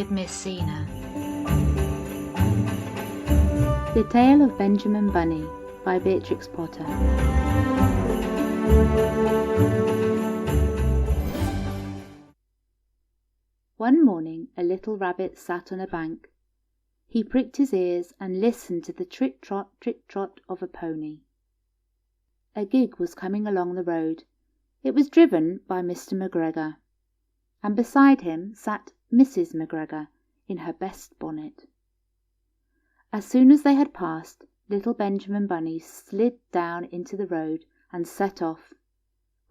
with Miss Sina. The Tale of Benjamin Bunny by Beatrix Potter. One morning a little rabbit sat on a bank. He pricked his ears and listened to the trick-trot of a pony. A gig was coming along the road. It was driven by Mr. McGregor, and beside him sat Mrs. McGregor in her best bonnet. As soon as they had passed, little Benjamin Bunny slid down into the road and set off,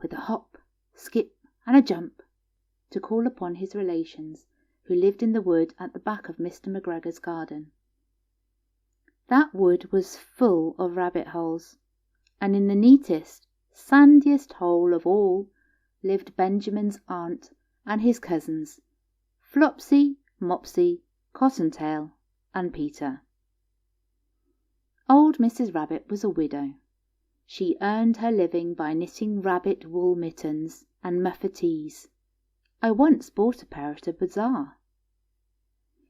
with a hop, skip, and a jump, to call upon his relations, who lived in the wood at the back of Mr. McGregor's garden. That wood was full of rabbit holes, and in the neatest, sandiest hole of all lived Benjamin's aunt and his cousins, Flopsy, Mopsy, Cottontail, and Peter. Old Mrs. Rabbit was a widow. She earned her living by knitting rabbit wool mittens and muffetees. I once bought a pair at a bazaar.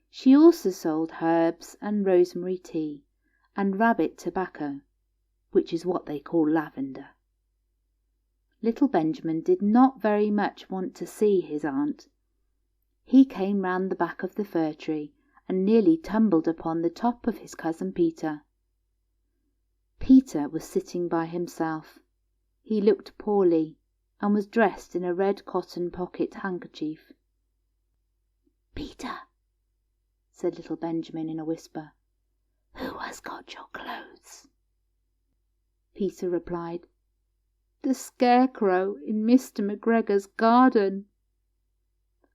She also sold herbs and rosemary tea and rabbit tobacco, which is what they call lavender. Little Benjamin did not very much want to see his aunt. He came round the back of the fir tree and nearly tumbled upon the top of his cousin Peter. Peter was sitting by himself. He looked poorly and was dressed in a red cotton pocket handkerchief. "Peter," said little Benjamin in a whisper, "who has got your clothes?" Peter replied, "The scarecrow in Mr. McGregor's garden,"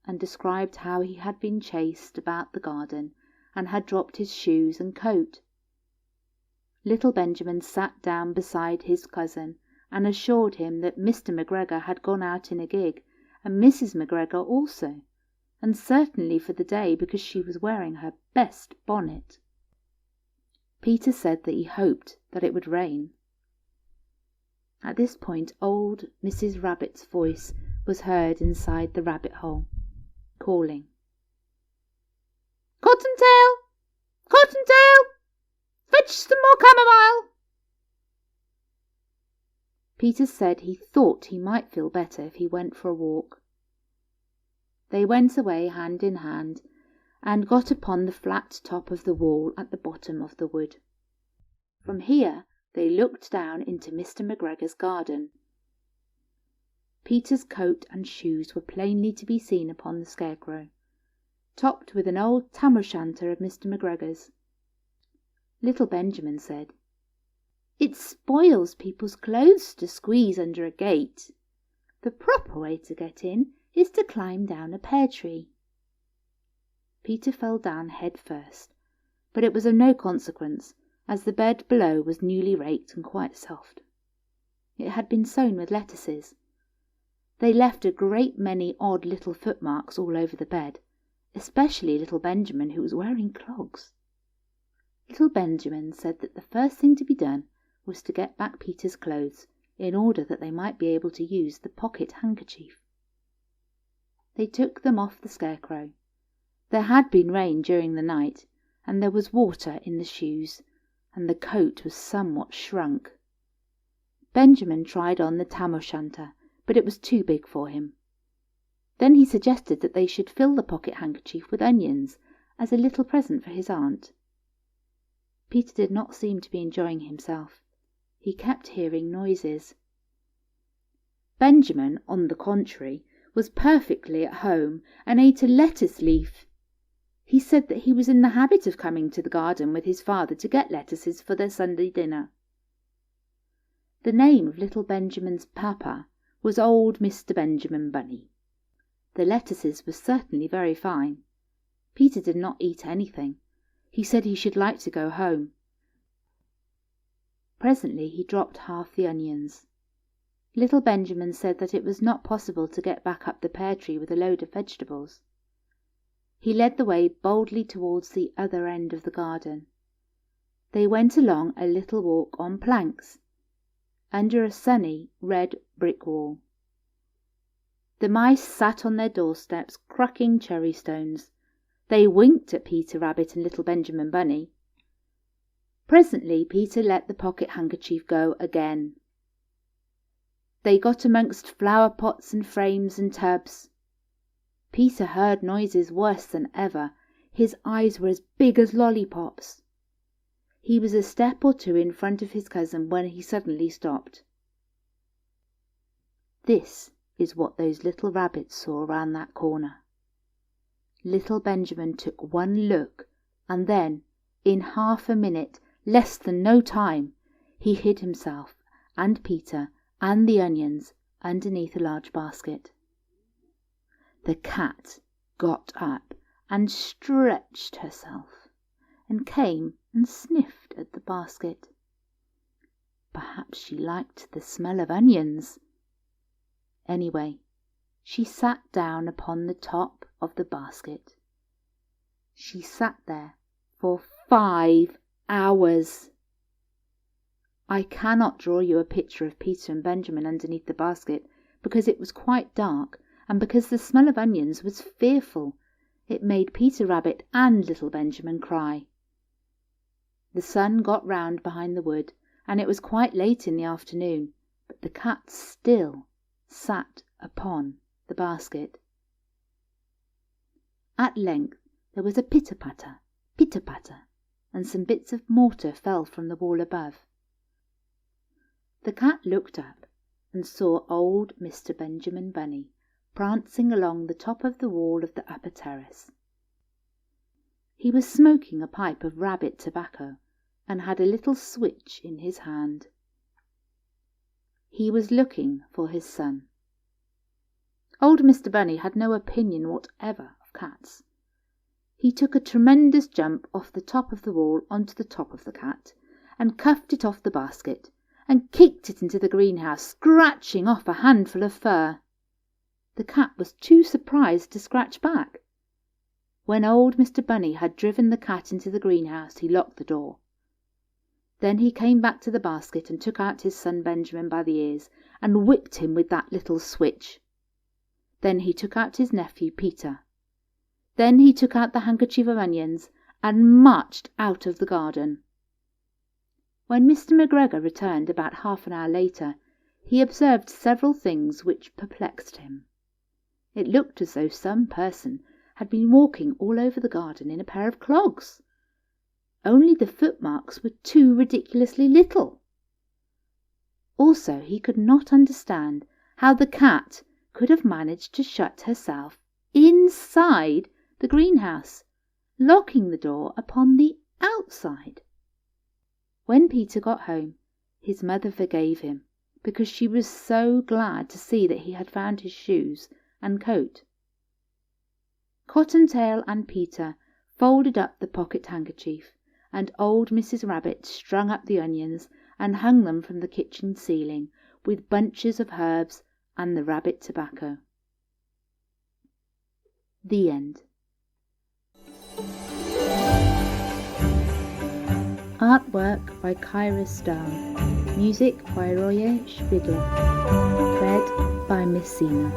and described how he had been chased about the garden and had dropped his shoes and coat. Little Benjamin sat down beside his cousin and assured him that Mr. McGregor had gone out in a gig, and Mrs. McGregor also, and certainly for the day, because she was wearing her best bonnet. Peter said that he hoped that it would rain. At this point old Mrs. Rabbit's voice was heard inside the rabbit hole, calling, "Cottontail! Cottontail! Fetch some more chamomile!" Peter said he thought he might feel better if he went for a walk. They went away hand in hand, and got upon the flat top of the wall at the bottom of the wood. From here they looked down into Mr. McGregor's garden. Peter's coat and shoes were plainly to be seen upon the scarecrow, topped with an old tam-o'-shanter of Mr. McGregor's. Little Benjamin said, "It spoils people's clothes to squeeze under a gate. The proper way to get in is to climb down a pear tree." Peter fell down head first, but it was of no consequence, as the bed below was newly raked and quite soft. It had been sown with lettuces. They left a great many odd little footmarks all over the bed, especially little Benjamin, who was wearing clogs. Little Benjamin said that the first thing to be done was to get back Peter's clothes, in order that they might be able to use the pocket handkerchief. They took them off the scarecrow. There had been rain during the night, and there was water in the shoes, and the coat was somewhat shrunk. Benjamin tried on the tam-o'-shanter, but it was too big for him. Then he suggested that they should fill the pocket handkerchief with onions as a little present for his aunt. Peter did not seem to be enjoying himself. He kept hearing noises. Benjamin, on the contrary, was perfectly at home and ate a lettuce leaf. He said that he was in the habit of coming to the garden with his father to get lettuces for their Sunday dinner. The name of little Benjamin's papa was old Mr. Benjamin Bunny. The lettuces were certainly very fine. Peter did not eat anything. He said he should like to go home. Presently he dropped half the onions. Little Benjamin said that it was not possible to get back up the pear tree with a load of vegetables. He led the way boldly towards the other end of the garden. They went along a little walk on planks, under a sunny red brick wall. The mice sat on their doorsteps cracking cherry stones. They winked at Peter Rabbit and little Benjamin Bunny. Presently Peter let the pocket handkerchief go again. They got amongst flower pots and frames and tubs. Peter heard noises worse than ever. His eyes were as big as lollipops. He was a step or two in front of his cousin when he suddenly stopped. This is what those little rabbits saw round that corner. Little Benjamin took one look, and then, in half a minute, less than no time, he hid himself and Peter and the onions underneath a large basket. The cat got up and stretched herself and came and sniffed at the basket. Perhaps she liked the smell of onions. Anyway, she sat down upon the top of the basket. She sat there for 5 hours. I cannot draw you a picture of Peter and Benjamin underneath the basket, because it was quite dark, and because the smell of onions was fearful. It made Peter Rabbit and little Benjamin cry. The sun got round behind the wood, and it was quite late in the afternoon, but the cat still sat upon the basket. At length there was a pitter-patter, and some bits of mortar fell from the wall above. The cat looked up and saw old Mr. Benjamin Bunny prancing along the top of the wall of the upper terrace. He was smoking a pipe of rabbit tobacco and had a little switch in his hand. He was looking for his son. Old Mr. Bunny had no opinion whatever of cats. He took a tremendous jump off the top of the wall onto the top of the cat, and cuffed it off the basket, and kicked it into the greenhouse, scratching off a handful of fur. The cat was too surprised to scratch back. When old Mr. Bunny had driven the cat into the greenhouse, he locked the door. Then he came back to the basket and took out his son Benjamin by the ears and whipped him with that little switch. Then he took out his nephew Peter. Then he took out the handkerchief of onions and marched out of the garden. When Mr. McGregor returned about half an hour later, he observed several things which perplexed him. It looked as though some person had been walking all over the garden in a pair of clogs. Only the footmarks were too ridiculously little. Also, he could not understand how the cat could have managed to shut herself inside the greenhouse, locking the door upon the outside. When Peter got home, his mother forgave him, because she was so glad to see that he had found his shoes and coat. Cottontail and Peter folded up the pocket handkerchief, and old Mrs. Rabbit strung up the onions and hung them from the kitchen ceiling with bunches of herbs and the rabbit tobacco. The end. Artwork by Kyra Stone. Music by Royer Spigler. Read by Miss Sina.